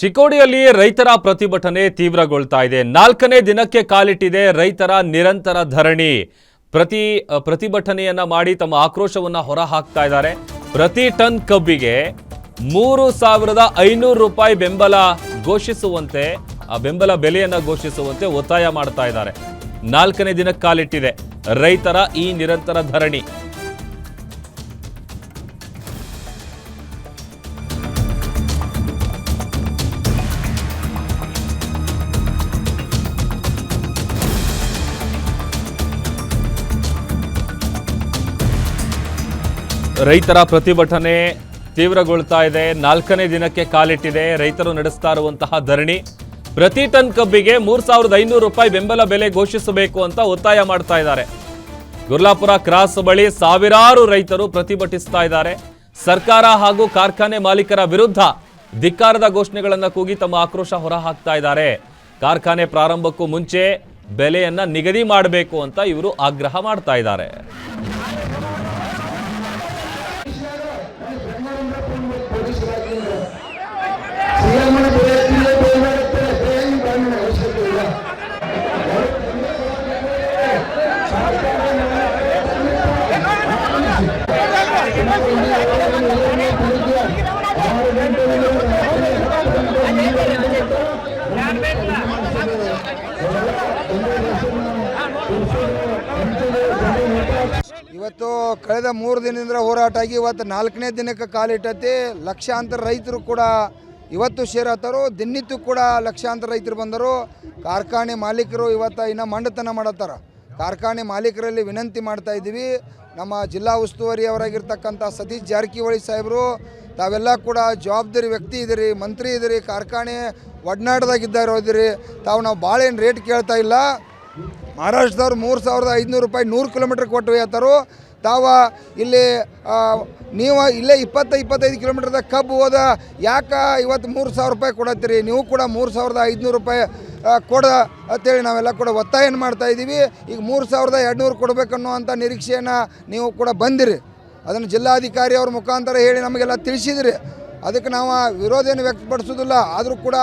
ಚಿಕ್ಕೋಡಿಯಲ್ಲಿ ರೈತರ ಪ್ರತಿಭಟನೆ ತೀವ್ರಗೊಳ್ತಾ ಇದೆ. 4ನೇ ದಿನಕ್ಕೆ ಕಾಲಿಟ್ಟಿದೆ ರೈತರ ನಿರಂತರ ಧರಣಿ. ಪ್ರತಿಭಟನೆಯನ್ನ ಮಾಡಿ ತಮ್ಮ ಆಕ್ರೋಶವನ್ನ ಹೊರ ಹಾಕ್ತಾ ಇದ್ದಾರೆ. ಪ್ರತಿ ಟನ್ ಕಬ್ಬಿಗೆ 3,500 ರೂಪಾಯಿ ಬೆಂಬಲ ಘೋಷಿಸುವಂತೆ, ಆ ಬೆಂಬಲ ಬೆಲೆಯನ್ನ ಘೋಷಿಸುವಂತೆ ಒತ್ತಾಯ ಮಾಡ್ತಾ ಇದ್ದಾರೆ. 4ನೇ ದಿನಕ್ಕೆ ಕಾಲಿಟ್ಟಿದೆ ರೈತರ ಈ ನಿರಂತರ ಧರಣಿ. ರೈತರ ಪ್ರತಿಭಟನೆ ತೀವ್ರಗೊಳ್ತಾ ಇದೆ. 4ನೇ ದಿನಕ್ಕೆ ಕಾಲಿಟ್ಟಿದೆ ರೈತರು ನಡೆಸ್ತಾ ಇರುವಂತಹ ಧರಣಿ. ಪ್ರತಿ ಟನ್ ಕಬ್ಬಿಗೆ 3,500 ರೂಪಾಯಿ ಬೆಂಬಲ ಬೆಲೆ ಘೋಷಿಸಬೇಕು ಅಂತ ಒತ್ತಾಯ ಮಾಡ್ತಾ ಇದ್ದಾರೆ. ಗುರ್ಲಾಪುರ ಕ್ರಾಸ್ ಬಳಿ ಸಾವಿರಾರು ರೈತರು ಪ್ರತಿಭಟಿಸ್ತಾ ಇದ್ದಾರೆ. ಸರ್ಕಾರ ಹಾಗೂ ಕಾರ್ಖಾನೆ ಮಾಲೀಕರ ವಿರುದ್ಧ ಧಿಕ್ಕಾರದ ಘೋಷಣೆಗಳನ್ನು ಕೂಗಿ ತಮ್ಮ ಆಕ್ರೋಶ ಹೊರ ಹಾಕ್ತಾ ಇದ್ದಾರೆ. ಕಾರ್ಖಾನೆ ಪ್ರಾರಂಭಕ್ಕೂ ಮುಂಚೆ ಬೆಲೆಯನ್ನ ನಿಗದಿ ಮಾಡಬೇಕು ಅಂತ ಇವರು ಆಗ್ರಹ ಮಾಡ್ತಾ ಇದ್ದಾರೆ. ಇವತ್ತು ಕಳೆದ 3 ದಿನದಿಂದ ಹೋರಾಟ ಆಗಿ ಇವತ್ತು 4ನೇ ದಿನಕ್ಕೆ ಕಾಲಿಟ್ಟತಿ. ಲಕ್ಷಾಂತರ ರೈತರು ಕೂಡ ಇವತ್ತು ಸೇರತ್ತಾರೋ. ದಿನಿತ್ತು ಕೂಡ ಲಕ್ಷಾಂತರ ರೈತರು ಬಂದರು. ಕಾರ್ಖಾನೆ ಮಾಲೀಕರು ಇವತ್ತು ಇನ್ನೂ ಮಂಡತನ ಮಾಡತ್ತಾರ. ಕಾರ್ಖಾನೆ ಮಾಲೀಕರಲ್ಲಿ ವಿನಂತಿ ಮಾಡ್ತಾ ಇದ್ದೀವಿ. ನಮ್ಮ ಜಿಲ್ಲಾ ಉಸ್ತುವಾರಿ ಅವರಾಗಿರ್ತಕ್ಕಂಥ ಸತೀಶ್ ಜಾರಕಿಹೊಳಿ ಸಾಹೇಬರು, ತಾವೆಲ್ಲ ಕೂಡ ಜವಾಬ್ದಾರಿ ವ್ಯಕ್ತಿ ಇದ್ದೀರಿ, ಮಂತ್ರಿ ಇದ್ದೀರಿ, ಕಾರ್ಖಾನೆ ಒಡನಾಟದಾಗಿದ್ದಾರೋದಿರಿ. ನಾವು ಭಾಳ ಏನು ರೇಟ್ ಕೇಳ್ತಾ ಇಲ್ಲ. ಮಹಾರಾಷ್ಟ್ರದವ್ರು 3,500 ರೂಪಾಯಿ 100 ಕಿಲೋಮೀಟ್ರ್ ಕೊಟ್ಟು ಒಯ್ಯತ್ತಾರೋ. ಇಲ್ಲಿ ನೀವು ಇಲ್ಲೇ 20-25 ಕಿಲೋಮೀಟ್ರದ ಕಬ್ಬು ಹೋದ ಯಾಕೆ ಇವತ್ತು 3,000 ರೂಪಾಯಿ ಕೊಡತ್ತೀರಿ? ನೀವು ಕೂಡ 3,500 ರೂಪಾಯಿ ಕೊಡ ಅಂತೇಳಿ ನಾವೆಲ್ಲ ಕೂಡ ಒತ್ತಾಯ ಮಾಡ್ತಾಯಿದ್ದೀವಿ. ಈಗ 3,200 ಕೊಡಬೇಕನ್ನುವಂಥ ನಿರೀಕ್ಷೆಯನ್ನು ನೀವು ಕೂಡ ಬಂದಿರಿ. ಅದನ್ನು ಜಿಲ್ಲಾಧಿಕಾರಿ ಅವ್ರ ಮುಖಾಂತರ ಹೇಳಿ ನಮಗೆಲ್ಲ ತಿಳಿಸಿದ್ರಿ. ಅದಕ್ಕೆ ನಾವು ವಿರೋಧವನ್ನು ವ್ಯಕ್ತಪಡಿಸೋದಿಲ್ಲ. ಆದರೂ ಕೂಡ